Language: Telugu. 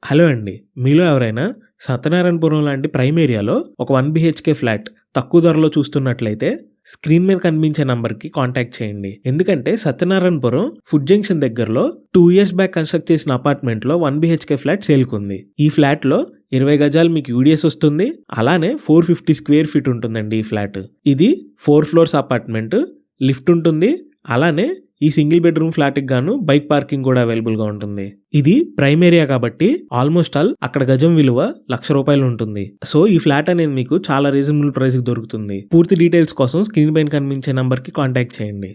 హలో అండి. మీలో ఎవరైనా సత్యనారాయణపురం లాంటి ప్రైమ్ ఏరియాలో ఒక 1 బీహెచ్‌కే ఫ్లాట్ తక్కువ ధరలో చూస్తున్నట్లయితే స్క్రీన్ మీద కనిపించే నంబర్‌కి కాంటాక్ట్ చేయండి. ఎందుకంటే సత్యనారాయణపురం ఫుడ్ జంక్షన్ దగ్గరలో 2 ఇయర్స్ బ్యాక్ కన్‌స్ట్రక్ట్ చేసిన అపార్ట్మెంట్‌లో 1 బీహెచ్‌కే ఫ్లాట్ సేల్‌కుంది. ఈ ఫ్లాట్‌లో 20 గజాలు మీకు యూడీఎస్ వస్తుంది. అలానే 450 స్క్వేర్ ఫీట్ ఉంటుందండి ఈ ఫ్లాట్. ఇది 4 ఫ్లోర్స్ అపార్ట్మెంట్. లిఫ్ట్ ఉంటుంది. అలానే ఈ సింగిల్ బెడ్రూమ్ ఫ్లాట్‌కి గాను బైక్ పార్కింగ్ కూడా అవైలబుల్‌గా ఉంటుంది. ఇది ప్రైమ్ ఏరియా కాబట్టి ఆల్మోస్ట్ ఆల్ అక్కడ గజం విలువ ₹1,00,000 ఉంటుంది. సో ఈ ఫ్లాట్ అనేది మీకు చాలా రీజనబుల్ ప్రైస్‌కి దొరుకుతుంది. పూర్తి డీటెయిల్స్ కోసం స్క్రీన్ పైన కనిపించే నంబర్‌కి కాంటాక్ట్ చేయండి.